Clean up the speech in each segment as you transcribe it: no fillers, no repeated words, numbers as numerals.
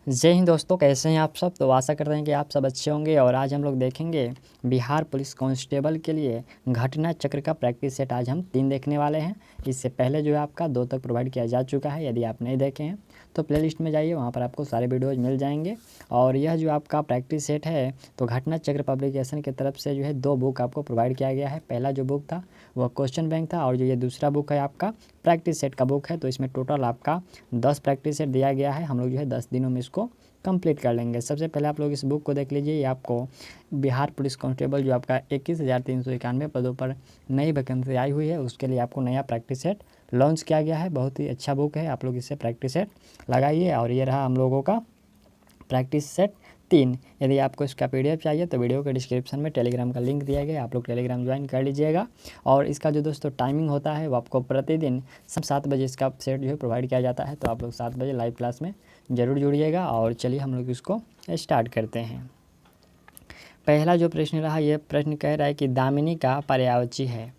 जय हिंद दोस्तों, कैसे हैं आप सब। तो आशा करते हैं कि आप सब अच्छे होंगे। और आज हम लोग देखेंगे बिहार पुलिस कांस्टेबल के लिए घटना चक्र का प्रैक्टिस सेट। आज हम 3 देखने वाले हैं। इससे पहले जो है आपका 2 तक प्रोवाइड किया जा चुका है। यदि आप नहीं देखे हैं तो प्लेलिस्ट में जाइए, वहाँ पर आपको सारे वीडियोज़ मिल जाएंगे। और यह जो आपका प्रैक्टिस सेट है तो घटना चक्र पब्लिकेशन की तरफ से जो है 2 बुक आपको प्रोवाइड किया गया है। पहला जो बुक था वह क्वेश्चन बैंक था, और जो ये दूसरा बुक है आपका प्रैक्टिस सेट का बुक है। तो इसमें टोटल आपका 10 प्रैक्टिस सेट दिया गया है। हम लोग जो है 10 दिनों में इसको कंप्लीट कर लेंगे। सबसे पहले आप लोग इस बुक को देख लीजिए। ये आपको बिहार पुलिस कांस्टेबल जो आपका 21,391 पदों पर नई वैकेंसी आई हुई है, उसके लिए आपको नया प्रैक्टिस सेट लॉन्च किया गया है। बहुत ही अच्छा बुक है, आप लोग इससे प्रैक्टिस सेट लगाइए। और ये रहा हम लोगों का प्रैक्टिस सेट 3। यदि आपको इसका PDF चाहिए तो वीडियो के डिस्क्रिप्शन में टेलीग्राम का लिंक दिया गया है, आप लोग टेलीग्राम ज्वाइन कर लीजिएगा। और इसका जो दोस्तों टाइमिंग होता है वो आपको प्रतिदिन 7 बजे इसका सेट जो है प्रोवाइड किया जाता है। तो आप लोग 7 बजे लाइव क्लास में ज़रूर जुड़िएगा। और चलिए हम लोग इसको स्टार्ट करते हैं। पहला जो प्रश्न रहा, ये प्रश्न कह रहा है कि दामिनी का पर्यायवाची है।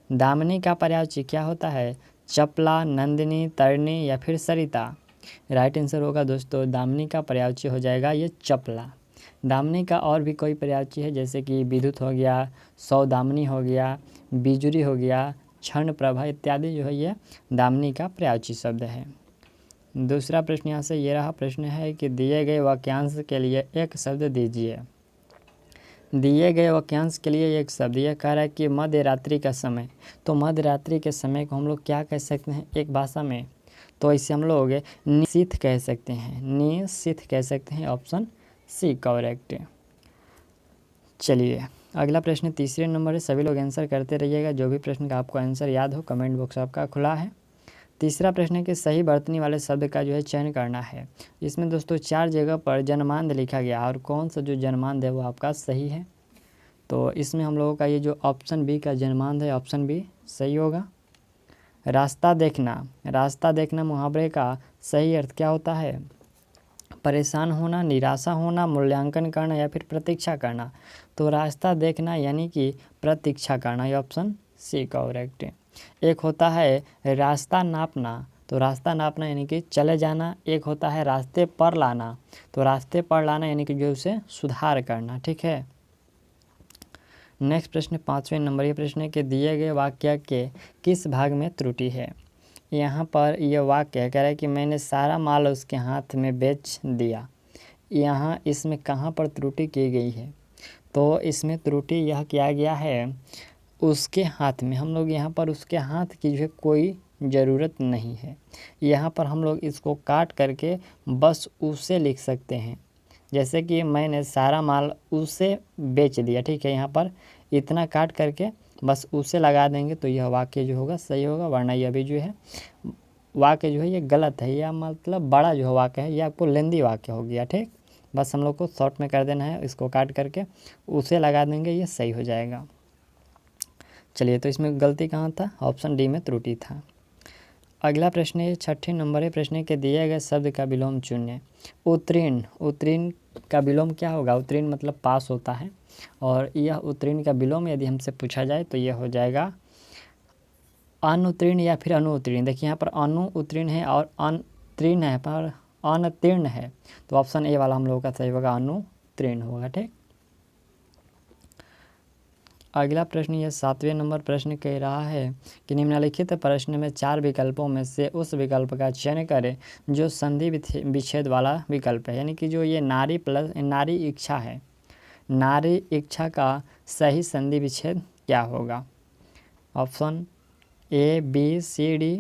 दामिनी का पर्यायवाची क्या होता है? चपला, नंदिनी, तरनी या फिर सरिता। राइट आंसर होगा दोस्तों दामिनी का पर्यायवाची हो जाएगा ये चपला। दामिनी का और भी कोई पर्यायवाची है, जैसे कि विद्युत हो गया, सौदामिनी हो गया, बिजुरी हो गया, क्षण प्रभा इत्यादि जो है ये दामिनी का पर्यायवाची शब्द है। दूसरा प्रश्न यहाँ से ये रहा, प्रश्न है कि दिए गए वाक्यांश के लिए एक शब्द दीजिए। दिए गए वाक्यांश के लिए एक शब्द, यह कह रहा है कि मध्य रात्रि का समय। तो मध्य रात्रि के समय को हम लोग क्या कह सकते हैं एक भाषा में? तो इसे हम लोग निशीथ कह सकते हैं, निशीथ कह सकते हैं। Option C correct. चलिए अगला प्रश्न 3 नंबर है। सभी लोग आंसर करते रहिएगा। जो भी प्रश्न का आपको आंसर याद हो, कमेंट बॉक्स आपका खुला है। तीसरा प्रश्न है कि सही वर्तनी वाले शब्द का जो है चयन करना है। इसमें दोस्तों 4 जगह पर जन्मांध लिखा गया, और कौन सा जो जन्मांध है वो आपका सही है। तो इसमें हम लोगों का ये जो ऑप्शन बी का जन्मांध है, ऑप्शन बी सही होगा। रास्ता देखना, रास्ता देखना मुहावरे का सही अर्थ क्या होता है? परेशान होना, निराशा होना, मूल्यांकन करना या फिर प्रतीक्षा करना। तो रास्ता देखना यानी कि प्रतीक्षा करना, ये ऑप्शन सी करेक्ट। एक होता है रास्ता नापना, तो रास्ता नापना यानी कि चले जाना। एक होता है रास्ते पर लाना, तो रास्ते पर लाना यानी कि जो उसे सुधार करना। ठीक है। नेक्स्ट प्रश्न 5वें नंबर, ये प्रश्न है कि दिए गए वाक्य के किस भाग में त्रुटि है। यहाँ पर यह वाक्य कह रहा है कि मैंने सारा माल उसके हाथ में बेच दिया। यहाँ इसमें कहाँ पर त्रुटि की गई है? तो इसमें त्रुटि यह किया गया है उसके हाथ में। हम लोग यहाँ पर उसके हाथ की जो है कोई ज़रूरत नहीं है। यहाँ पर हम लोग इसको काट करके बस उसे लिख सकते हैं, जैसे कि मैंने सारा माल उसे बेच दिया। ठीक है, यहाँ पर इतना काट करके बस उसे लगा देंगे तो यह वाक्य जो होगा सही होगा। वरना यह भी जो है वाक्य जो है ये गलत है। यह मतलब बड़ा जो वाक्य है ये आपको लेंदी वाक्य हो गया। ठीक, बस हम लोग को शॉर्ट में कर देना है, इसको काट करके उसे लगा देंगे, ये सही हो जाएगा। चलिए, तो इसमें गलती कहाँ था? ऑप्शन डी में त्रुटि था। अगला प्रश्न है 6 नंबर है। प्रश्न के दिए गए शब्द का विलोम चुनिए। उत्तीर्ण, उत्तीर्ण का विलोम क्या होगा? उत्तीर्ण मतलब पास होता है, और यह उत्तीर्ण का विलोम यदि हमसे पूछा जाए तो यह हो जाएगा अनुत्तीर्ण या फिर अनुत्तीर्ण। देखिए यहाँ पर अनुत्तीर्ण है और अनुत्तीर्ण है, पर अनतीर्ण है, तो ऑप्शन ए वाला हम लोगों का सही होगा, अनुत्तीर्ण होगा। ठीक। अगला प्रश्न ये 7वें नंबर प्रश्न कह रहा है कि निम्नलिखित प्रश्न में 4 विकल्पों में से उस विकल्प का चयन करें जो संधि विच्छेद वाला विकल्प है। यानी कि जो ये नारी प्लस नारी इच्छा है, नारी इच्छा का सही संधि विच्छेद क्या होगा? Option A B C D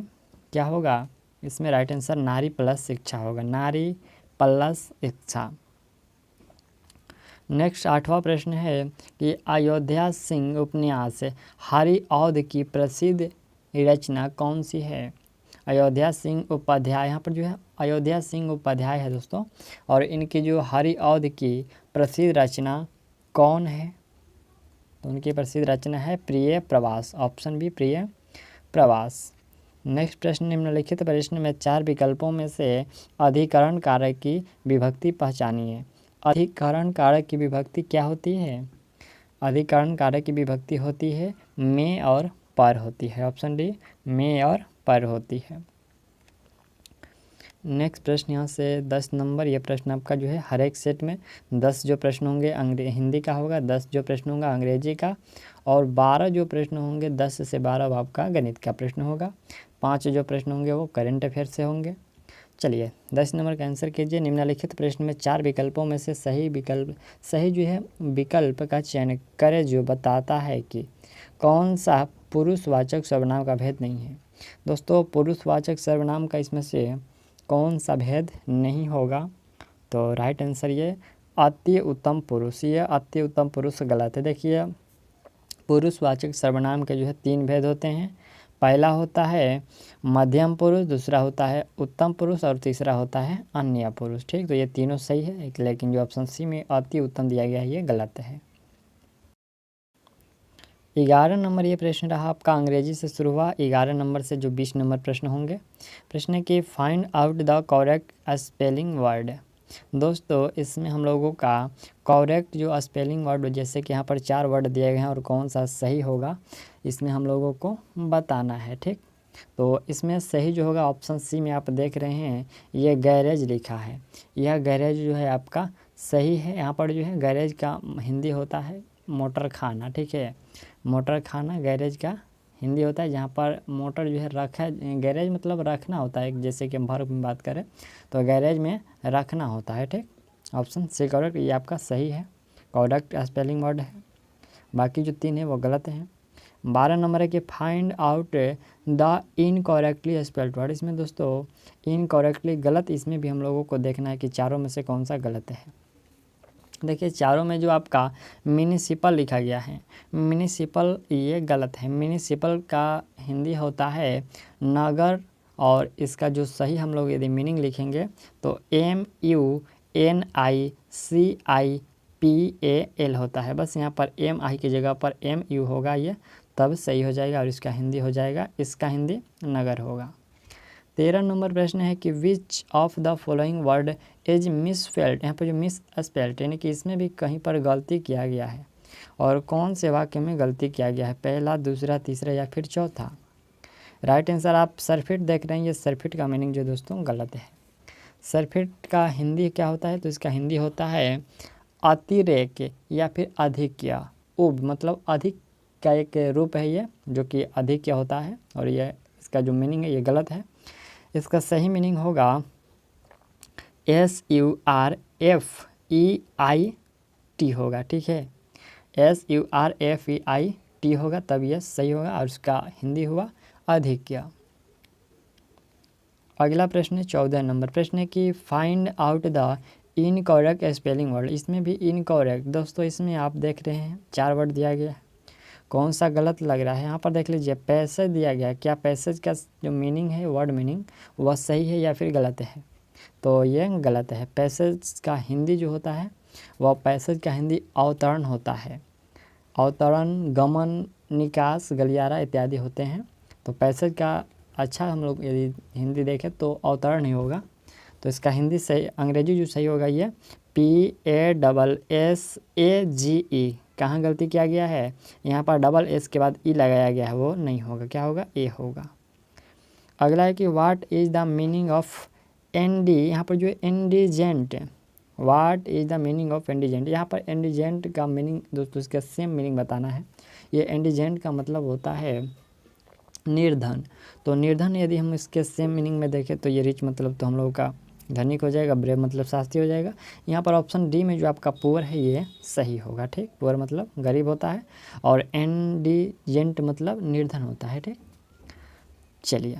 क्या होगा? इसमें राइट आंसर नारी प्लस इच्छा होगा, नारी प्लस इच्छा। नेक्स्ट 8वां प्रश्न है कि अयोध्या सिंह उपन्यास हरिऔध की प्रसिद्ध रचना कौन सी है? अयोध्या सिंह उपाध्याय, यहाँ पर जो है अयोध्या सिंह उपाध्याय है दोस्तों, और इनकी जो हरिऔध की प्रसिद्ध रचना कौन है? तो उनकी प्रसिद्ध रचना है प्रिय प्रवास, ऑप्शन बी प्रिय प्रवास। नेक्स्ट प्रश्न, निम्नलिखित प्रश्न में 4 विकल्पों में से अधिकरण कारक की विभक्ति पहचानिए। अधिकरण कारक की विभक्ति क्या होती है? अधिकरण कारक की विभक्ति होती है में और पर होती है। ऑप्शन डी में और पर होती है। नेक्स्ट प्रश्न यहाँ से 10 नंबर, ये प्रश्न आपका जो है हर एक सेट में 10 जो प्रश्न होंगे हिंदी का होगा, 10 जो प्रश्न होगा अंग्रेजी का, और 12 जो प्रश्न होंगे 10 से 12 आपका गणित का प्रश्न होगा, 5 जो प्रश्न होंगे वो करंट अफेयर से होंगे। चलिए 10 नंबर का आंसर कीजिए। निम्नलिखित प्रश्न में 4 विकल्पों में से सही जो है विकल्प का चयन करें जो बताता है कि कौन सा पुरुषवाचक सर्वनाम का भेद नहीं है। दोस्तों पुरुषवाचक सर्वनाम का इसमें से कौन सा भेद नहीं होगा, तो राइट आंसर ये अति उत्तम पुरुष, ये अति उत्तम पुरुष गलत है। देखिए पुरुषवाचक सर्वनाम के जो है 3 भेद होते हैं। पहला होता है मध्यम पुरुष, दूसरा होता है उत्तम पुरुष और तीसरा होता है अन्य पुरुष। ठीक, तो ये तीनों सही है, लेकिन जो ऑप्शन सी में अति उत्तम दिया गया है ये गलत है। 11 नंबर ये प्रश्न रहा आपका, अंग्रेजी से शुरू हुआ। 11 नंबर से जो 20 नंबर प्रश्न होंगे, प्रश्न है कि find out the correct spelling word. दोस्तों इसमें हम लोगों का करेक्ट जो स्पेलिंग वर्ड, जैसे कि यहाँ पर 4 वर्ड दिए गए हैं और कौन सा सही होगा इसमें हम लोगों को बताना है। ठीक, तो इसमें सही जो होगा ऑप्शन सी में आप देख रहे हैं ये गैरेज लिखा है, यह गैरेज जो है आपका सही है। यहाँ पर जो है गैरेज का हिंदी होता है मोटर खाना। ठीक है, मोटर खाना गैरेज का हिंदी होता है, जहाँ पर मोटर जो है रखा, गैरेज मतलब रखना होता है, जैसे कि हम वर्ब में बात करें तो गैरेज में रखना होता है। ठीक, ऑप्शन सी करेक्ट, ये आपका सही है, करेक्ट स्पेलिंग वर्ड है। बाकी जो 3 है वो गलत हैं। 12 नंबर है कि find out the incorrectly spelled word. इसमें दोस्तों इनकरेक्टली गलत, इसमें भी हम लोगों को देखना है कि चारों में से कौन सा गलत है। देखिए चारों में जो आपका म्युनिसिपल लिखा गया है, म्युनिसिपल ये गलत है। म्युनिसिपल का हिंदी होता है नगर, और इसका जो सही हम लोग यदि मीनिंग लिखेंगे तो MUNICIPAL होता है। बस यहाँ पर MI की जगह पर MU होगा, ये तब सही हो जाएगा और इसका हिंदी हो जाएगा, इसका हिंदी नगर होगा। 13 नंबर प्रश्न है कि which of the following word is misspelled. यहाँ पर जो मिस स्पेल्ड यानी कि इसमें भी कहीं पर गलती किया गया है, और कौन से वाक्य में गलती किया गया है, पहला, दूसरा, तीसरा या फिर चौथा। राइट आंसर आप सरफिट देख रहे हैं, ये सरफिट का मीनिंग जो दोस्तों गलत है। सरफिट का हिंदी क्या होता है, तो इसका हिंदी होता है अतिरेक या फिर अधिक्य। उब मतलब अधिक का एक रूप है ये, जो कि अधिक्य होता है, और ये इसका जो मीनिंग है ये गलत है। इसका सही मीनिंग होगा SURFEIT होगा। ठीक है, SURFEIT होगा, तब यह सही होगा, और उसका हिंदी हुआ अधिक्य। अगला प्रश्न है 14 नंबर, प्रश्न है कि find out the incorrect spelling word. इसमें भी इनकरेक्ट दोस्तों, इसमें आप देख रहे हैं 4 वर्ड दिया गया है, कौन सा गलत लग रहा है। यहाँ पर देख लीजिए पैसेज दिया गया है, क्या पैसेज का जो मीनिंग है, वर्ड मीनिंग, वह सही है या फिर गलत है, तो ये गलत है। पैसेज का हिंदी जो होता है वह पैसेज का हिंदी अवतरण होता है। अवतरण, गमन, निकास, गलियारा इत्यादि होते हैं। तो पैसेज का अच्छा हम लोग यदि हिंदी देखें तो अवतरण ही होगा, तो इसका हिंदी सही, अंग्रेजी जो सही होगा ये PASSAGE। कहाँ गलती किया गया है, यहाँ पर डबल एस के बाद ई लगाया गया है, वो नहीं होगा, क्या होगा, ए होगा। अगला है कि what is the meaning of एनडी। यहाँ पर जो indigent, what is the meaning of indigent. यहाँ पर इंडिजेंट का मीनिंग दोस्तों इसका सेम मीनिंग बताना है। ये इंडिजेंट का मतलब होता है निर्धन, तो निर्धन यदि हम इसके सेम मीनिंग में देखें तो ये रिच मतलब तो हम लोगों का धनिक हो जाएगा, ब्रेव मतलब शास्त्री हो जाएगा। यहाँ पर ऑप्शन डी में जो आपका पुअर है ये सही होगा। ठीक, पुअर मतलब गरीब होता है, और इंडिजेंट मतलब निर्धन होता है। ठीक, चलिए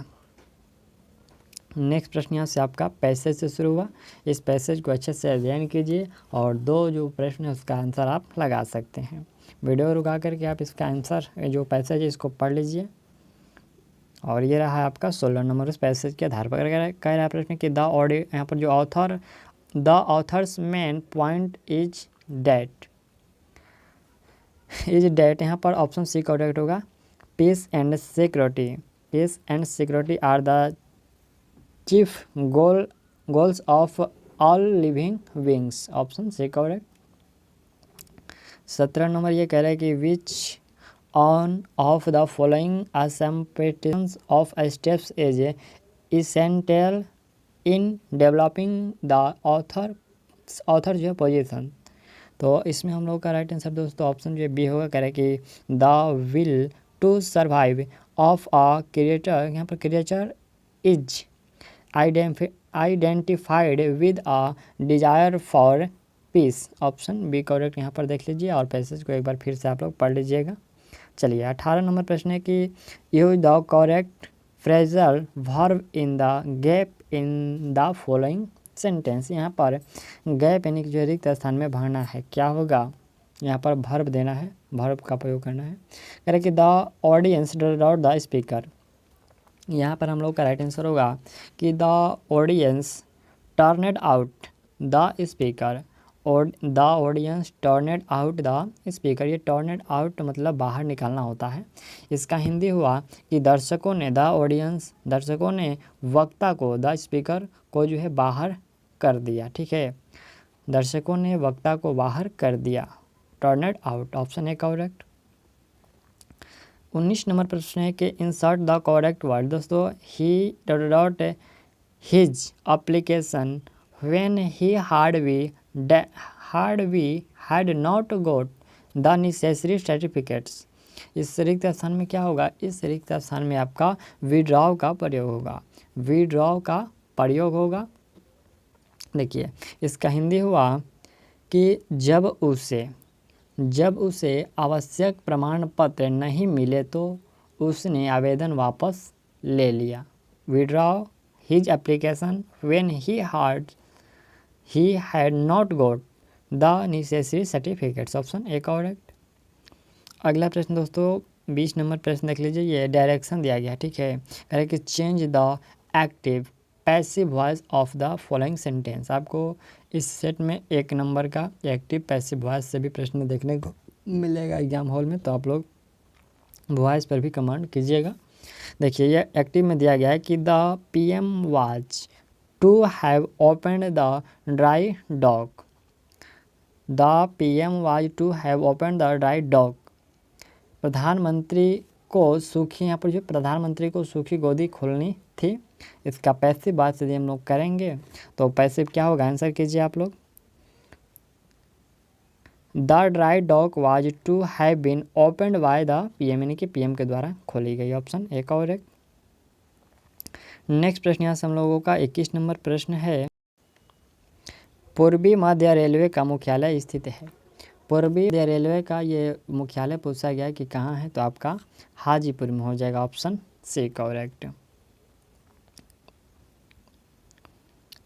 नेक्स्ट प्रश्न यहाँ से आपका पैसेज से शुरू हुआ, इस पैसेज को अच्छे से अध्ययन कीजिए और 2 जो प्रश्न है उसका आंसर आप लगा सकते हैं। वीडियो रुका करके आप इसका आंसर जो पैसेज है इसको पढ़ लीजिए। और ये रहा आपका 16 नंबर, उस पैसेज के आधार पर कह रहा है प्रश्न कि द ऑडियो, यहाँ पर जो the author's main point is that यहाँ पर ऑप्शन सी करेक्ट होगा। Peace and security are the chief goals of all living beings, option C correct. 17 number ये कह रहा है कि which one of the following assumptions of steps is essential in developing the author जो है position. तो इसमें हम लोग का राइट आंसर दोस्तों ऑप्शन जो बी होगा, कह रहे कि the will to survive of a creator, यहाँ पर creator is identified with a desire for peace. Option B correct यहाँ पर देख लीजिए और पैसेज को एक बार फिर से आप लोग पढ़ लीजिएगा। चलिए 18 नंबर प्रश्न है कि use the correct phrasal verb in the gap in the following sentence. यहाँ पर गैप यानी कि जो रिक्त स्थान में भरना है, क्या होगा, यहाँ पर वर्ब देना है, वर्ब का प्रयोग करना है। कह रहे कि the audience dot the speaker, यहाँ पर हम लोग का राइट आंसर होगा कि the audience turned out the speaker, और the audience turned out the speaker. ये टर्नेड आउट मतलब बाहर निकालना होता है। इसका हिंदी हुआ कि दर्शकों ने, द ऑडियंस दर्शकों ने वक्ता को, द स्पीकर को जो है बाहर कर दिया। ठीक है, दर्शकों ने वक्ता को बाहर कर दिया, turned out. Option A correct. 19 number प्रश्न है कि इंसर्ट द करेक्ट वर्ड। दोस्तों he dot his application when he heard we had not got the necessary certificates. इस रिक्त स्थान में क्या होगा, इस रिक्त स्थान में आपका विड्रॉ का प्रयोग होगा, विड्रॉ का प्रयोग होगा। देखिए इसका हिंदी हुआ कि जब उसे आवश्यक प्रमाण पत्र नहीं मिले तो उसने आवेदन वापस ले लिया। Withdraw his application when he had not got the necessary certificates. Option A correct. अगला प्रश्न दोस्तों 20 नंबर प्रश्न देख लीजिए। ये डायरेक्शन दिया गया, ठीक है, कह रहे कि change the active passive voice of the following sentence. आपको इस सेट में 1 नंबर का एक्टिव पैसिव वॉइस से भी प्रश्न देखने को मिलेगा एग्जाम हॉल में, तो आप लोग वॉइस पर भी कमांड कीजिएगा। देखिए ये एक्टिव में दिया गया है कि the PM was to have opened the dry dock, the PM was to have opened the dry dock. प्रधानमंत्री को सूखी, यहाँ पर जो प्रधानमंत्री को सूखी गोदी खोलनी थी। इसका पैसिव बात यदि हम लोग करेंगे तो पैसिव क्या होगा, आंसर कीजिए आप लोग। The dry dock was to have been opened by the PM, यानी कि PM के द्वारा खोली गई। Option A correct. नेक्स्ट प्रश्न यहाँ से हम लोगों का 21 नंबर प्रश्न है, पूर्वी मध्य रेलवे का मुख्यालय स्थित है। पूर्वी मध्य रेलवे का ये मुख्यालय पूछा गया कि कहाँ है, तो आपका हाजीपुर में हो जाएगा। Option C correct.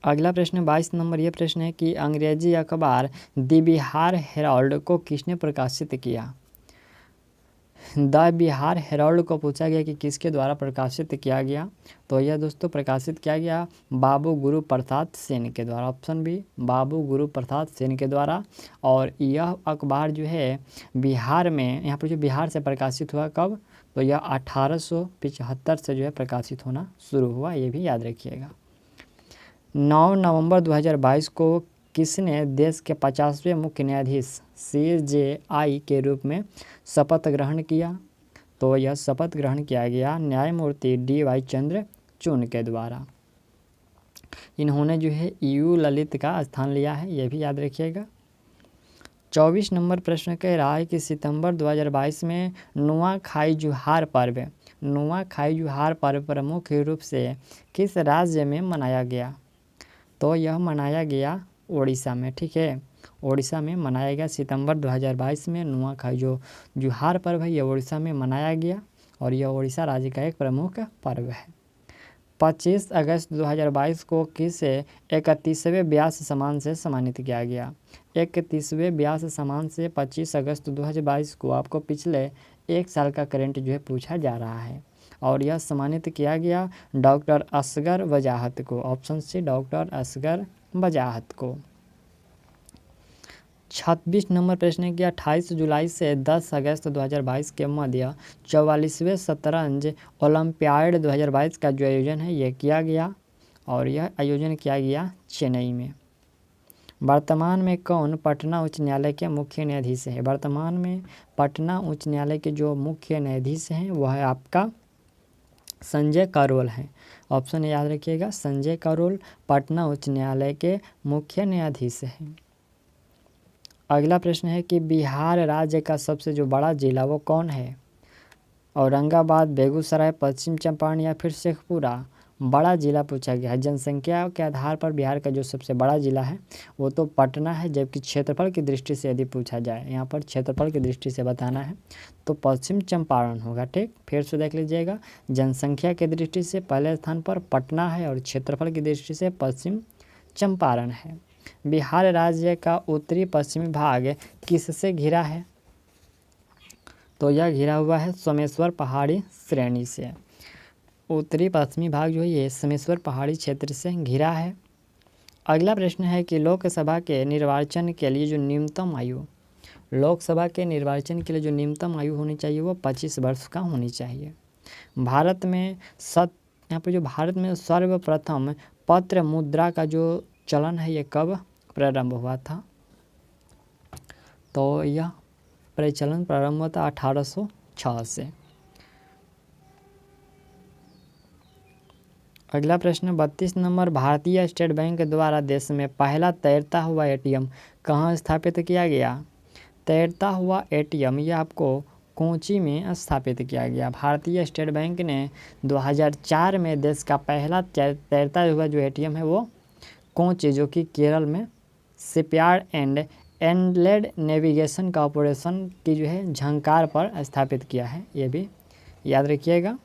अगला प्रश्न 22 नंबर ये प्रश्न है कि अंग्रेजी अखबार द बिहार हेराल्ड को किसने प्रकाशित किया। द बिहार हेराल्ड को पूछा गया कि किसके द्वारा प्रकाशित किया गया, तो यह दोस्तों प्रकाशित किया गया बाबू गुरु प्रसाद सेन के द्वारा। ऑप्शन बी बाबू गुरु प्रसाद सेन के द्वारा। और यह अखबार जो है बिहार में, यहाँ पर जो बिहार से प्रकाशित हुआ कब, तो यह 1875 से जो है प्रकाशित होना शुरू हुआ, ये भी याद रखिएगा। 9 नवंबर 2022 को किसने देश के 50वें मुख्य न्यायाधीश CJI के रूप में शपथ ग्रहण किया, तो यह शपथ ग्रहण किया गया न्यायमूर्ति DY चंद्रचूड़ के द्वारा। इन्होंने जो है EU ललित का स्थान लिया है, यह भी याद रखिएगा। 24 नंबर प्रश्न कह रहा है कि सितंबर 2022 में नुआखाई जुहार पर्व प्रमुख रूप से किस राज्य में मनाया गया, तो यह मनाया गया ओडिशा में। ठीक है, ओडिशा में मनाया गया सितंबर 2022 में नुआखाई जो जुहार पर्व है, यह ओडिशा में मनाया गया और यह ओडिशा राज्य का एक प्रमुख पर्व है। 25 अगस्त 2022 को किस 31वें व्यास सम्मान से सम्मानित किया गया। 31वें व्यास सम्मान से 25 अगस्त 2022 को आपको पिछले 1 साल का करंट जो है पूछा जा रहा है, और यह सम्मानित किया गया डॉक्टर असगर वजाहत को। ऑप्शन सी डॉक्टर असगर वजाहत को। 26 नंबर प्रश्न है कि 28 जुलाई से 10 अगस्त 2022 के मध्य 44वें शतरंज ओलंपियाड 2022 का जो आयोजन है यह किया गया, और यह आयोजन किया गया चेन्नई में। वर्तमान में कौन पटना उच्च न्यायालय के मुख्य न्यायाधीश है। वर्तमान में पटना उच्च न्यायालय के जो मुख्य न्यायाधीश हैं वह है आपका संजय करोल हैं। ऑप्शन याद रखिएगा, संजय करोल पटना उच्च न्यायालय के मुख्य न्यायाधीश हैं। अगला प्रश्न है कि बिहार राज्य का सबसे जो बड़ा जिला वो कौन है? औरंगाबाद, बेगूसराय, पश्चिम चंपारण या फिर शेखपुरा। बड़ा जिला पूछा गया है। जनसंख्या के आधार पर बिहार का जो सबसे बड़ा जिला है वो तो पटना है, जबकि क्षेत्रफल की दृष्टि से यदि पूछा जाए, यहाँ पर क्षेत्रफल की दृष्टि से बताना है तो पश्चिम चंपारण होगा। ठीक, फिर से देख लीजिएगा, जनसंख्या की दृष्टि से पहले स्थान पर पटना है और क्षेत्रफल की दृष्टि से पश्चिम चंपारण है। बिहार राज्य का उत्तरी पश्चिमी भाग किससे घिरा है? तो यह घिरा हुआ है सोमेश्वर पहाड़ी श्रेणी से। उत्तरी पश्चिमी भाग जो है ये सोमेश्वर पहाड़ी क्षेत्र से घिरा है। अगला प्रश्न है कि लोकसभा के निर्वाचन के लिए जो न्यूनतम आयु, लोकसभा के निर्वाचन के लिए जो न्यूनतम आयु होनी चाहिए वो 25 वर्ष का होनी चाहिए। भारत में यहाँ पर जो भारत में सर्वप्रथम पत्र मुद्रा का जो चलन है ये कब प्रारंभ हुआ था? तो यह प्रचलन प्रारंभ हुआ था 1806 से। अगला प्रश्न 32 नंबर, भारतीय स्टेट बैंक द्वारा देश में पहला तैरता हुआ एटीएम कहाँ स्थापित किया गया? तैरता हुआ एटीएम ये आपको कोच्चि में स्थापित किया गया। भारतीय स्टेट बैंक ने 2004 में देश का पहला तैरता हुआ जो एटीएम है वो कोच्चि, जो कि केरल में shipyard and inland navigation corporation की जो है झंकार पर स्थापित किया है, ये भी याद रखिएगा।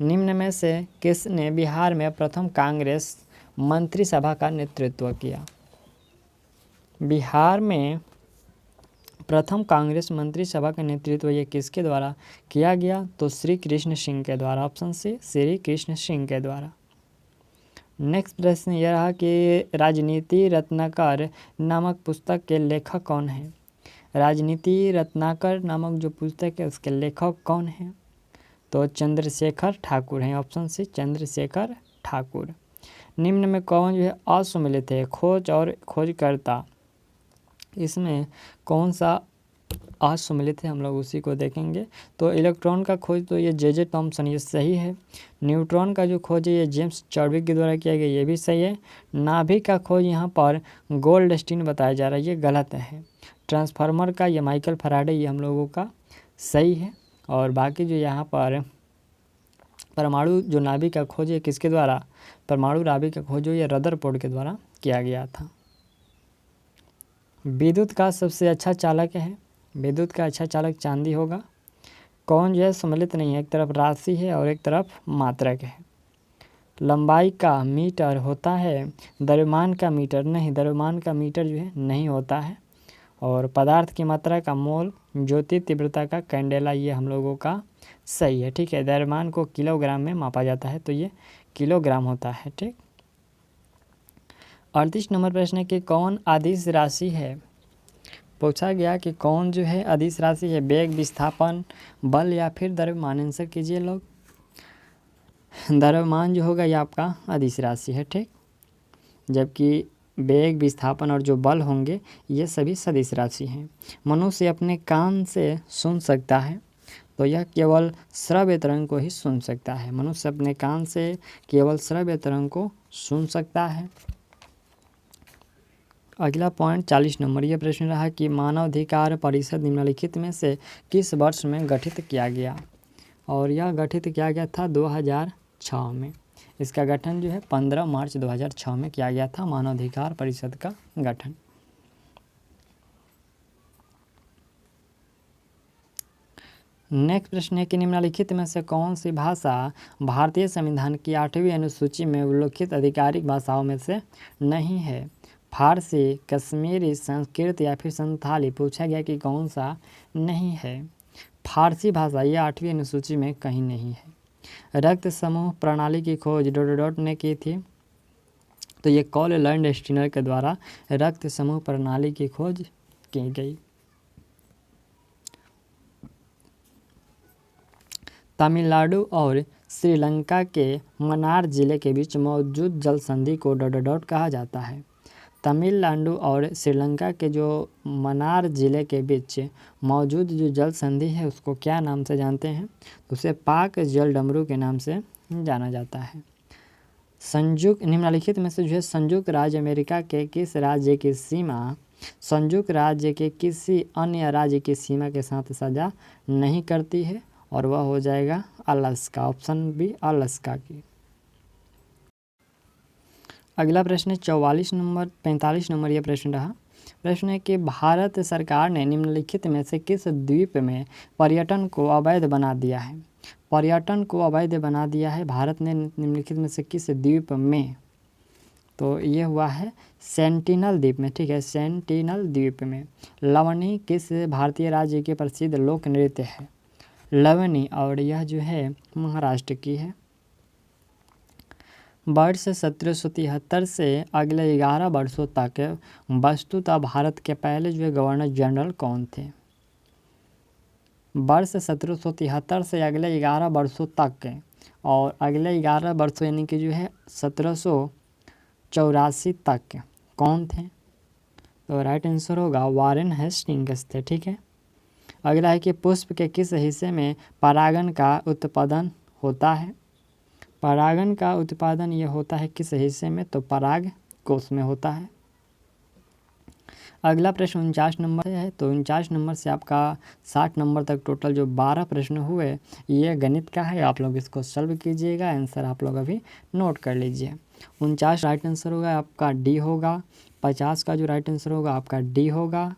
निम्न में से किसने बिहार में प्रथम कांग्रेस मंत्रिसभा का नेतृत्व किया? बिहार में प्रथम कांग्रेस मंत्रिसभा का नेतृत्व ये किसके द्वारा किया गया? तो श्री कृष्ण सिंह के द्वारा। ऑप्शन सी, श्री कृष्ण सिंह के द्वारा। नेक्स्ट प्रश्न यह रहा कि राजनीति रत्नाकर नामक पुस्तक के लेखक कौन है? राजनीति रत्नाकर नामक जो पुस्तक है उसके लेखक कौन है? तो चंद्रशेखर ठाकुर हैं। Option C, Chandrashekhar Thakur. निम्न में कौन जो है असुमेलित है? खोज और खोजकर्ता, इसमें कौन सा असुमेलित है हम लोग उसी को देखेंगे। तो इलेक्ट्रॉन का खोज तो ये जे थॉमसन, ये सही है। न्यूट्रॉन का जो खोज है ये जेम्स चडविक के द्वारा किया गया, ये भी सही है। नाभिक का खोज यहाँ पर गोल्डस्टीन बताया जा रहा है, ये गलत है। ट्रांसफार्मर का ये माइकल फैराडे, ये हम लोगों का सही है। और बाकी जो यहाँ पर परमाणु जो नाभिक का खोज है किसके द्वारा? परमाणु नाभिक का खोज ये रदरफोर्ड के द्वारा किया गया था। विद्युत का सबसे अच्छा चालक है, विद्युत का अच्छा चालक चांदी होगा। कौन जो है सम्मिलित नहीं है? एक तरफ राशि है और एक तरफ मात्रक है। लंबाई का मीटर होता है, द्रव्यमान का मीटर नहीं, द्रव्यमान का मीटर जो है नहीं होता है। और पदार्थ की मात्रा का मोल, ज्योति तीव्रता का कैंडेला, ये हम लोगों का सही है। ठीक है, द्रव्यमान को किलोग्राम में मापा जाता है तो ये किलोग्राम होता है। ठीक, 38 नंबर प्रश्न है कि कौन अदिश राशि है? पूछा गया कि कौन जो है अदिश राशि है? वेग, विस्थापन, बल या फिर द्रव्यमान। आंसर कीजिए लोग। द्रव्यमान जो होगा ये आपका अदिश राशि है। ठीक, जबकि वेग, विस्थापन और जो बल होंगे ये सभी सदिश राशि हैं। मनुष्य अपने कान से सुन सकता है तो यह केवल श्रव्य तरंग को ही सुन सकता है। मनुष्य अपने कान से केवल श्रव्य तरंग को सुन सकता है। अगला पॉइंट 40 नंबर, यह प्रश्न रहा कि मानवाधिकार परिषद निम्नलिखित में से किस वर्ष में गठित किया गया? और यह गठित किया गया था 2006 में। इसका गठन जो है 15 मार्च 2006 में किया गया था, मानवाधिकार परिषद का गठन। नेक्स्ट प्रश्न है कि निम्नलिखित में से कौन सी भाषा भारतीय संविधान की 8वीं अनुसूची में उल्लिखित आधिकारिक भाषाओं में से नहीं है? फारसी, कश्मीरी, संस्कृत या फिर संथाली। पूछा गया कि कौन सा नहीं है? फारसी भाषा ये 8वीं अनुसूची में कहीं नहीं है। रक्त समूह प्रणाली की खोज डॉट ने की थी, तो ये कॉल लैंड स्टीनर के द्वारा रक्त समूह प्रणाली की खोज की गई। तमिलनाडु और श्रीलंका के मन्नार जिले के बीच मौजूद जल संधि को डॉट कहा जाता है। तमिलनाडु और श्रीलंका के जो मन्नार जिले के बीच मौजूद जो जल संधि है उसको क्या नाम से जानते हैं? उसे पाक जल डमरू के नाम से जाना जाता है। संयुक्त निम्नलिखित में से जो है संयुक्त राज्य अमेरिका के किस राज्य की सीमा संयुक्त राज्य के किसी अन्य राज्य की सीमा के साथ साझा नहीं करती है, और वह हो जाएगा अलास्का। ऑप्शन बी अलास्का की। अगला प्रश्न है 45 नंबर यह प्रश्न रहा। प्रश्न है कि भारत सरकार ने निम्नलिखित में से किस द्वीप में पर्यटन को अवैध बना दिया है। पर्यटन को अवैध बना दिया है भारत ने निम्नलिखित में से किस द्वीप में, तो ये हुआ है सेंटिनल द्वीप में। ठीक है, सेंटिनल द्वीप में। लवनी किस भारतीय राज्य के प्रसिद्ध लोक नृत्य है। लवनी, और यह जो है महाराष्ट्र की है। वर्ष 1773 से अगले 11 वर्षों तक वस्तुतः भारत के पहले जो है गवर्नर जनरल कौन थे। वर्ष 1773 से अगले 11 वर्षों तक, और अगले 11 वर्षों यानी कि जो है 1784 तक कौन थे, तो राइट आंसर होगा वारेन हेस्टिंग्स थे। ठीक है। अगला है कि पुष्प के किस हिस्से में परागन का उत्पादन होता है। परागन का उत्पादन यह होता है किस हिस्से में, तो पराग कोश में होता है। अगला प्रश्न 49 नंबर है, तो 49 नंबर से आपका 60 नंबर तक टोटल जो 12 प्रश्न हुए ये गणित का है। आप लोग इसको सॉल्व कीजिएगा, आंसर आप लोग अभी नोट कर लीजिए। 49 राइट आंसर होगा आपका डी होगा। 50 का जो राइट आंसर होगा आपका डी होगा।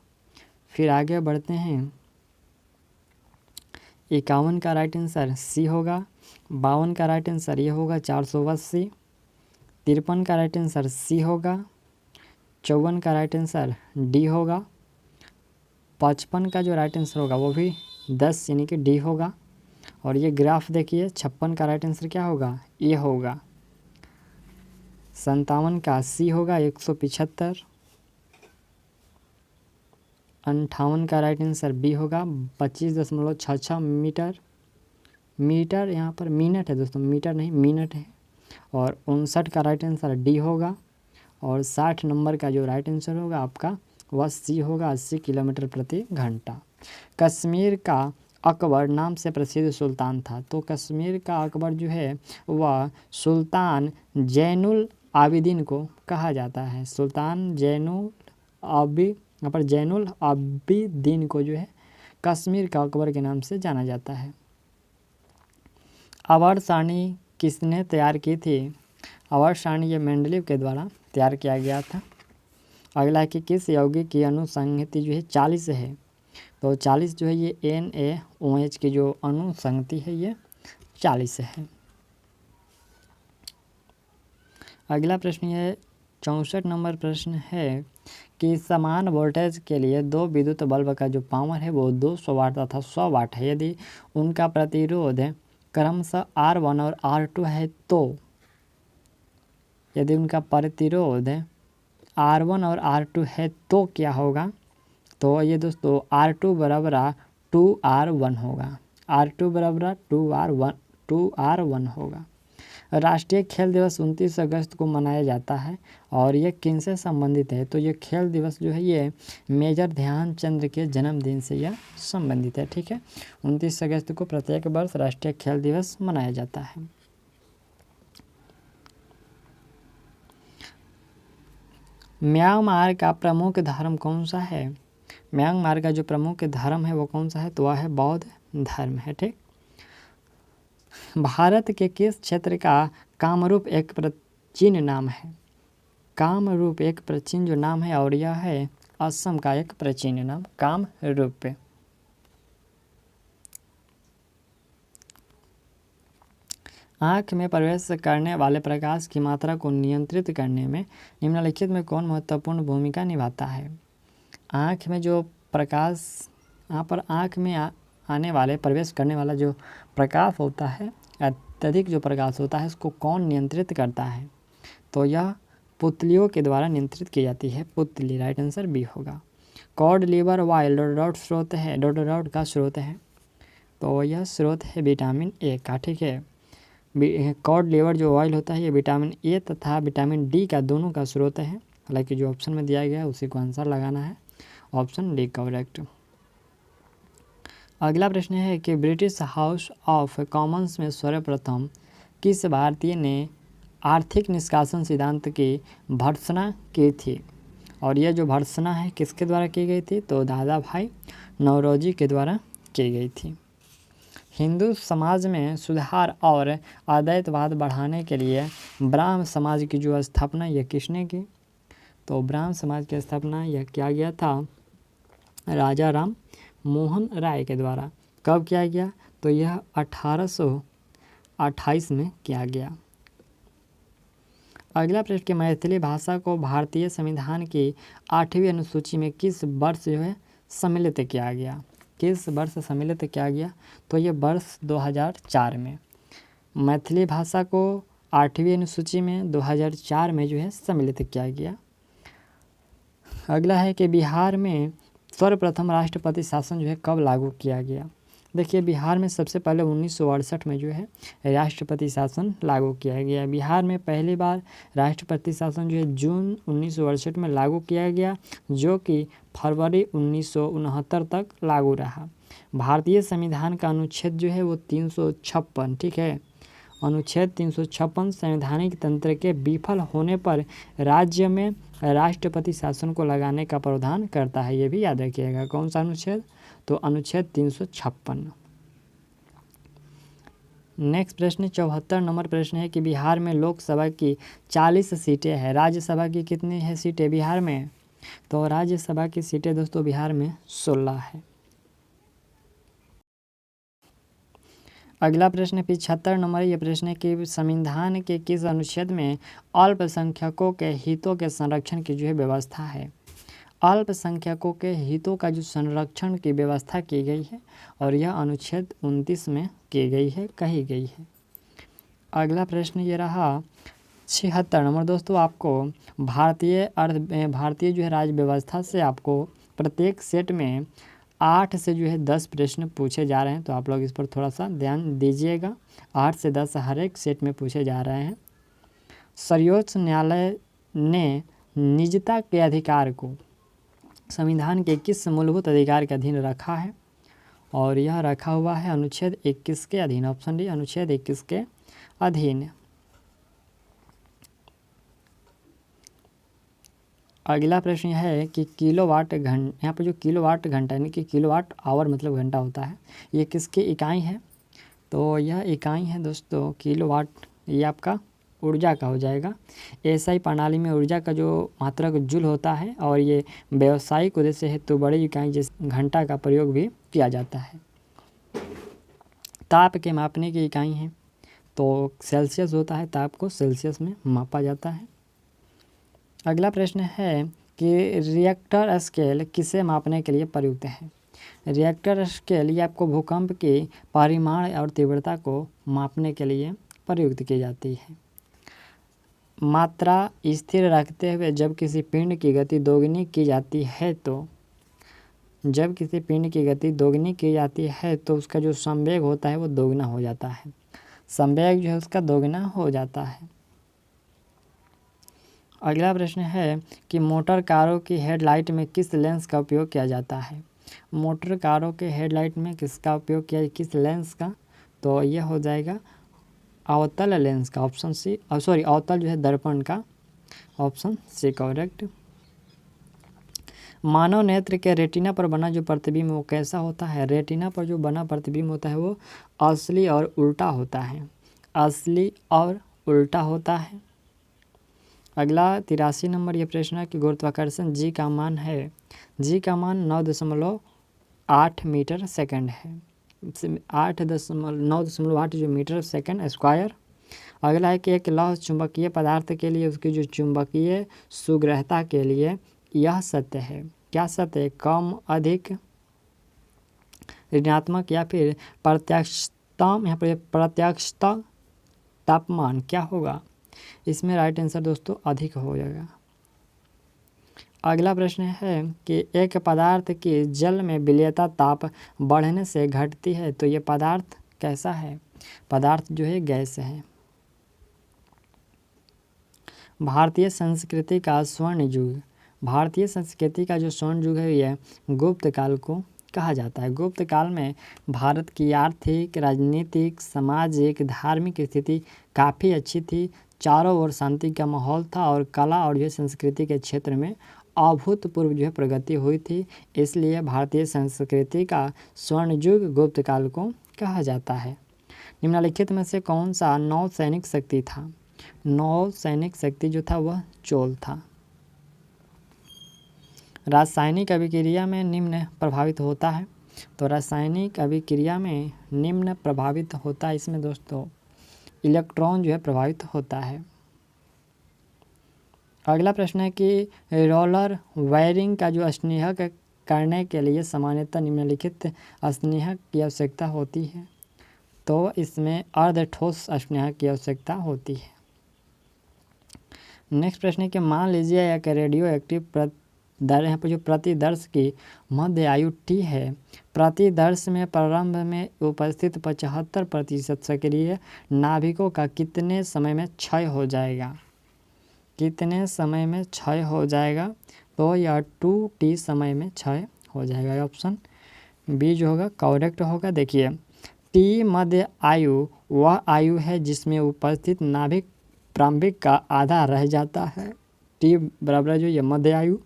फिर आगे बढ़ते हैं। 51 का राइट आंसर सी होगा। 52 का राइट आंसर ये होगा 480। 53 का राइट आंसर सी होगा। 54 का राइट आंसर डी होगा। 55 का जो राइट आंसर होगा वो भी 10 यानी कि डी होगा। और ये ग्राफ देखिए 56 का राइट आंसर क्या होगा, ए होगा। 57 का सी होगा 175। 58 का राइट आंसर बी होगा 25.66 मीटर। मीटर यहाँ पर मिनट है दोस्तों, मीटर नहीं मिनट है। और 59 का राइट आंसर डी होगा। और 60 नंबर का जो राइट आंसर होगा आपका वह सी होगा 80 किलोमीटर प्रति घंटा। कश्मीर का अकबर नाम से प्रसिद्ध सुल्तान था। तो कश्मीर का अकबर जो है वह सुल्तान जैनुल आबिदीन को कहा जाता है। सुल्तान यहाँ पर जैनुल आबिदीन को जो है कश्मीर का अकबर के नाम से जाना जाता है। आवर्त सारणी किसने तैयार की थी। आवर्त सारणी ये मेंडलीव के द्वारा तैयार किया गया था। अगला है कि किस यौगिक की अनुसंगति जो है 40 है। तो 40 जो है ये NaOH की जो अनुसंगति है ये 40 है। अगला प्रश्न ये 64 नंबर प्रश्न है कि समान वोल्टेज के लिए दो विद्युत बल्ब का जो पावर है वो 200 वाट तथा 100 वाट है। यदि उनका प्रतिरोध क्रमशः R1 और R2 है तो यदि उनका प्रतिरोध R1 और R2 है तो क्या होगा। तो ये दोस्तों R2 बराबर 2R1 होगा। R2 बराबर 2R1 होगा। राष्ट्रीय खेल दिवस 29 अगस्त को मनाया जाता है और ये किन से संबंधित है। तो ये खेल दिवस जो है ये मेजर ध्यानचंद के जन्मदिन से यह संबंधित है। ठीक है, 29 अगस्त को प्रत्येक वर्ष राष्ट्रीय खेल दिवस मनाया जाता है। म्यांमार का प्रमुख धर्म कौन सा है। म्यांमार का जो प्रमुख धर्म है वो कौन सा है, तो वह है बौद्ध धर्म है। ठीक, भारत के किस क्षेत्र का कामरूप एक प्राचीन नाम है। कामरूप एक प्राचीन जो नाम है और यह है असम का एक प्राचीन नाम कामरूप। आँख में प्रवेश करने वाले प्रकाश की मात्रा को नियंत्रित करने में निम्नलिखित में कौन महत्वपूर्ण भूमिका निभाता है। आँख में जो प्रकाश यहाँ पर आँख में आने वाले प्रवेश करने वाला जो प्रकाश होता है, अत्यधिक जो प्रकाश होता है उसको कौन नियंत्रित करता है। तो यह पुतलियों के द्वारा नियंत्रित की जाती है, पुतली। राइट आंसर बी होगा। कॉड लिवर ऑयल डोडोरॉट का स्रोत है। तो यह स्रोत है विटामिन ए का। ठीक है, कॉड लिवर जो ऑयल होता है ये विटामिन ए तथा विटामिन डी का दोनों का स्रोत है। हालांकि जो ऑप्शन में दिया गया है उसी को आंसर लगाना है, ऑप्शन डी करेक्ट। अगला प्रश्न है कि ब्रिटिश हाउस ऑफ कॉमन्स में सर्वप्रथम किस भारतीय ने आर्थिक निष्कासन सिद्धांत की भर्त्सना की थी? और यह जो भर्त्सना है किसके द्वारा की गई थी? तो दादा भाई नौरोजी के द्वारा की गई थी। हिंदू समाज में सुधार और अद्वैतवाद बढ़ाने के लिए ब्राह्म समाज की जो स्थापना यह किसने की? तो ब्राह्म समाज की स्थापना यह किया गया था राजा राम मोहन राय के द्वारा। कब किया गया? तो यह 1828 में किया गया। अगला प्रश्न कि मैथिली भाषा को भारतीय संविधान की 8वीं अनुसूची में किस वर्ष जो है सम्मिलित किया गया? किस वर्ष सम्मिलित किया गया? तो ये वर्ष 2004 में। मैथिली भाषा को 8वीं अनुसूची में 2004 में जो है सम्मिलित किया गया। अगला है कि बिहार में सर्वप्रथम राष्ट्रपति शासन जो है कब लागू किया गया? देखिए, बिहार में सबसे पहले 1968 में जो है राष्ट्रपति शासन लागू किया गया। बिहार में पहली बार राष्ट्रपति शासन जो है जून 1968 में लागू किया गया, जो कि फरवरी 1969 तक लागू रहा। भारतीय संविधान का अनुच्छेद जो है वो 356, ठीक है, अनुच्छेद 356 संवैधानिक तंत्र के विफल होने पर राज्य में राष्ट्रपति शासन को लगाने का प्रावधान करता है। ये भी याद रखिएगा। कौन सा अनुच्छेद? तो अनुच्छेद 356। नेक्स्ट प्रश्न 74 नंबर प्रश्न है कि बिहार में लोकसभा की 40 सीटें हैं, राज्यसभा की कितनी है सीटें बिहार में? तो राज्यसभा की सीटें दोस्तों बिहार में 16 है। अगला प्रश्न 75 नंबर ये प्रश्न है कि संविधान के किस अनुच्छेद में अल्पसंख्यकों के हितों के संरक्षण की जो है व्यवस्था है? अल्पसंख्यकों के हितों का जो संरक्षण की व्यवस्था की गई है और यह अनुच्छेद 29 में की गई है, कही गई है। अगला प्रश्न ये रहा 76 नंबर दोस्तों। आपको भारतीय जो है राज्य व्यवस्था से आपको प्रत्येक सेट में 8 से जो है 10 प्रश्न पूछे जा रहे हैं, तो आप लोग इस पर थोड़ा सा ध्यान दीजिएगा। 8 से 10 हर एक सेट में पूछे जा रहे हैं। सर्वोच्च न्यायालय ने निजता के अधिकार को संविधान के किस मूलभूत अधिकार के अधीन रखा है? और यह रखा हुआ है अनुच्छेद 21 के अधीन। ऑप्शन डी अनुच्छेद 21 के अधीन। अगला प्रश्न यह है कि किलोवाट घंटा, यहाँ पर जो किलोवाट घंटा यानी कि किलोवाट आवर मतलब घंटा होता है, ये किसकी इकाई है? तो यह इकाई है दोस्तों किलोवाट, ये आपका ऊर्जा का हो जाएगा। एसआई प्रणाली में ऊर्जा का जो मात्रक जूल होता है और ये व्यावसायिक उद्देश्य हेतु बड़ी इकाई जैसे घंटा का प्रयोग भी किया जाता है। ताप के मापने की इकाई है तो सेल्सियस होता है, ताप को सेल्सियस में मापा जाता है। अगला प्रश्न है कि रिएक्टर स्केल किसे मापने के लिए प्रयुक्त है? रिएक्टर स्केल ये आपको भूकंप के परिमाण और तीव्रता को मापने के लिए प्रयुक्त की जाती है। मात्रा स्थिर रखते हुए जब किसी पिंड की गति दोगुनी की जाती है तो जब किसी पिंड की गति दोगुनी की जाती है तो उसका जो संवेग होता है वो दोगुना हो जाता है। संवेग जो है उसका दोगुना हो जाता है। अगला प्रश्न है कि मोटर कारों की हेडलाइट में किस लेंस का उपयोग किया जाता है? मोटर कारों के हेडलाइट में किसका उपयोग किया, किस लेंस का? तो यह हो जाएगा अवतल लेंस का, ऑप्शन सी। अवतल जो है दर्पण का, ऑप्शन सी करेक्ट। मानव नेत्र के रेटिना पर बना जो प्रतिबिंब वो कैसा होता है? रेटिना पर जो बना प्रतिबिंब होता है वो असली और उल्टा होता है, असली और उल्टा होता है। अगला 83 नंबर ये प्रश्न है कि गुरुत्वाकर्षण जी का मान है, जी का मान 9.8 मीटर सेकंड है, 9.8 जो मीटर सेकंड स्क्वायर। अगला है कि एक लौह चुंबकीय पदार्थ के लिए उसकी जो चुंबकीय सुग्रहता के लिए यह सत्य है, क्या सत्य है? कम, अधिक, ऋणात्मक या फिर प्रत्यक्षता। यहाँ पर प्रत्यक्षता तापमान क्या होगा? इसमें राइट आंसर दोस्तों अधिक हो जाएगा। अगला प्रश्न है कि एक पदार्थ की जल में विलेयता ताप बढ़ने से घटती है तो ये पदार्थ कैसा है? पदार्थ जो है गैस है। भारतीय संस्कृति का स्वर्ण युग, भारतीय संस्कृति का जो स्वर्ण युग है यह गुप्त काल को कहा जाता है। गुप्त काल में भारत की आर्थिक, राजनीतिक, सामाजिक, धार्मिक स्थिति काफ़ी अच्छी थी। चारों ओर शांति का माहौल था और कला और जो संस्कृति के क्षेत्र में अभूतपूर्व जो है प्रगति हुई थी। इसलिए भारतीय संस्कृति का स्वर्ण युग गुप्त काल को कहा जाता है। निम्नलिखित में से कौन सा नौ सैनिक शक्ति था? नौ सैनिक शक्ति जो था वह चोल था। रासायनिक अभिक्रिया में निम्न प्रभावित होता है। तो रासायनिक अभिक्रिया में निम्न प्रभावित होता है, इसमें दोस्तों इलेक्ट्रॉन जो है प्रभावित होता है। अगला प्रश्न है कि रोलर वायरिंग का जो स्नेहक करने के लिए सामान्यतः निम्नलिखित स्नेहक की आवश्यकता होती है। तो इसमें अर्ध ठोस स्नेहक की आवश्यकता होती है। नेक्स्ट प्रश्न है कि मान लीजिए एक रेडियो एक्टिव यहाँ पर जो प्रतिदर्श की मध्य आयु T है। प्रतिदर्श में प्रारंभ में उपस्थित 75% सक्रिय नाभिकों का कितने समय में क्षय हो जाएगा? कितने समय में क्षय हो जाएगा? तो यह 2T समय में क्षय हो जाएगा। ऑप्शन बी जो होगा करेक्ट होगा। देखिए T मध्य आयु वह आयु है जिसमें उपस्थित नाभिक प्रारंभिक का आधा रह जाता है। T बराबर जो ये मध्य आयु,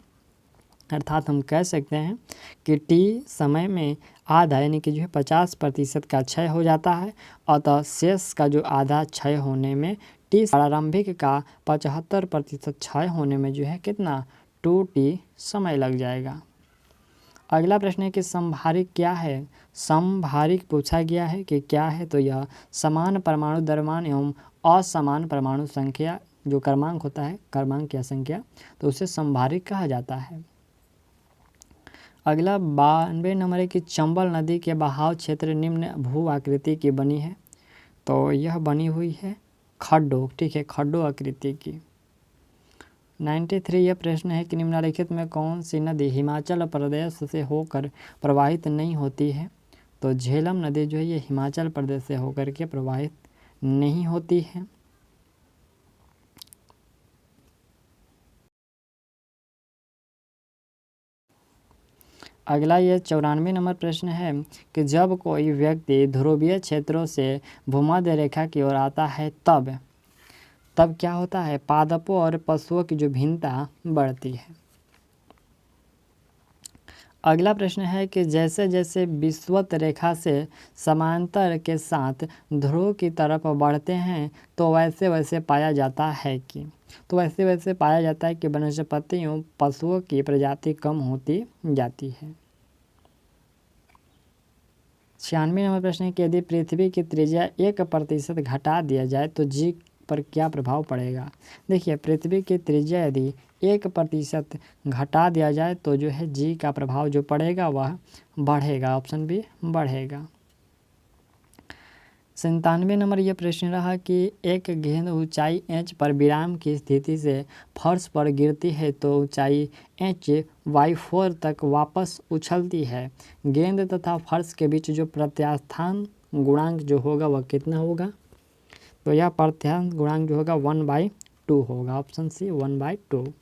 अर्थात हम कह सकते हैं कि T समय में आधा यानी कि जो है 50% का क्षय हो जाता है। अतः शेष का जो आधा क्षय होने में T प्रारंभिक का 75% क्षय होने में जो है कितना 2T समय लग जाएगा। अगला प्रश्न है कि समभारिक क्या है? समभारिक पूछा गया है कि क्या है? तो यह समान परमाणु द्रव्यमान एवं असमान परमाणु संख्या जो क्रमांक होता है, क्रमांक या संख्या, तो उसे समभारिक कहा जाता है। अगला 92 नंबर है कि चंबल नदी के बहाव क्षेत्र निम्न भू आकृति की बनी है। तो यह बनी हुई है खड्डों, ठीक है, खड्डों आकृति की। 93 यह प्रश्न है कि निम्नलिखित में कौन सी नदी हिमाचल प्रदेश से होकर प्रवाहित नहीं होती है? तो झेलम नदी जो है ये हिमाचल प्रदेश से होकर के प्रवाहित नहीं होती है। अगला ये 94 नंबर प्रश्न है कि जब कोई व्यक्ति ध्रुवीय क्षेत्रों से भूमध्य रेखा की ओर आता है तब क्या होता है? पादपों और पशुओं की जो भिन्नता बढ़ती है। अगला प्रश्न है कि जैसे जैसे विषुवत रेखा से समांतर के साथ ध्रुव की तरफ बढ़ते हैं तो वैसे वैसे पाया जाता है कि वनस्पतियों पशुओं की प्रजाति कम होती जाती है। 96 नंबर प्रश्न है कि यदि पृथ्वी की त्रिज्या 1% घटा दिया जाए तो जी पर क्या प्रभाव पड़ेगा? देखिए पृथ्वी की त्रिज्या यदि 1% घटा दिया जाए तो जो है जी का प्रभाव जो पड़ेगा वह बढ़ेगा। ऑप्शन बी बढ़ेगा। 97 नंबर यह प्रश्न रहा कि एक गेंद ऊंचाई h पर विराम की स्थिति से फर्श पर गिरती है तो ऊंचाई h/4 तक वापस उछलती है। गेंद तथा फर्श के बीच जो प्रत्यास्थान गुणांक जो होगा वह कितना होगा? तो यह प्रत्यास्थान गुणांक जो होगा 1/2 होगा। Option C 1/2।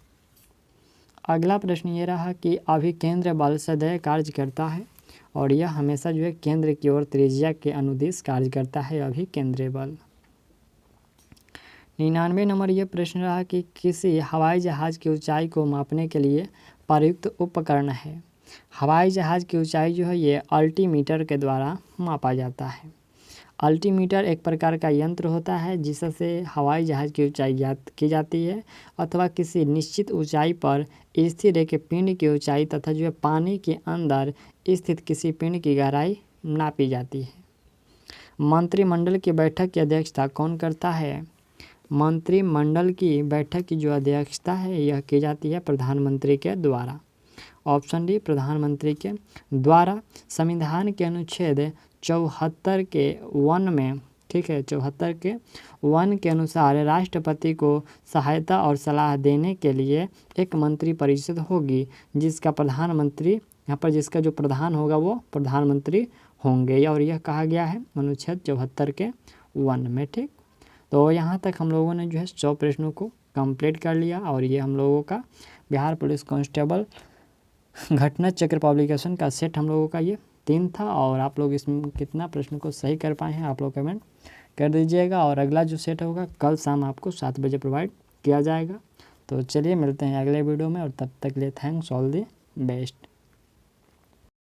अगला प्रश्न ये रहा कि अभिकेंद्र बल सदैव कार्य करता है और यह हमेशा जो है केंद्र की ओर त्रिज्या के अनुदिश कार्य करता है अभिकेंद्रीय बल। 99 नंबर यह प्रश्न रहा कि किसी हवाई जहाज की ऊंचाई को मापने के लिए प्रयुक्त उपकरण है। हवाई जहाज की ऊंचाई जो है ये अल्टीमीटर के द्वारा मापा जाता है। अल्टीमीटर एक प्रकार का यंत्र होता है जिससे हवाई जहाज की ऊंचाई ज्ञात की जाती है अथवा किसी निश्चित ऊंचाई पर स्थिर एक पिंड की ऊंचाई तथा जो है पानी के अंदर स्थित किसी पिंड की गहराई नापी जाती है। मंत्रिमंडल की बैठक की अध्यक्षता कौन करता है? मंत्रिमंडल की बैठक की जो अध्यक्षता है यह की जाती है प्रधानमंत्री के द्वारा। ऑप्शन डी प्रधानमंत्री के द्वारा। संविधान के अनुच्छेद 74 के 1 में, ठीक है, 74 के 1 के अनुसार राष्ट्रपति को सहायता और सलाह देने के लिए एक मंत्री परिषद होगी जिसका प्रधानमंत्री, यहाँ पर जिसका जो प्रधान होगा वो प्रधानमंत्री होंगे और यह कहा गया है अनुच्छेद 74 के 1 में। ठीक, तो यहाँ तक हम लोगों ने जो है 100 प्रश्नों को कंप्लीट कर लिया और ये हम लोगों का बिहार पुलिस कांस्टेबल घटना चक्र पब्लिकेशन का सेट हम लोगों का ये 3 था और आप लोग इसमें कितना प्रश्न को सही कर पाए हैं आप लोग कमेंट कर दीजिएगा। और अगला जो सेट होगा कल शाम आपको 7 बजे प्रोवाइड किया जाएगा। तो चलिए मिलते हैं अगले वीडियो में और तब तक के लिए थैंक्स ऑल दी बेस्ट।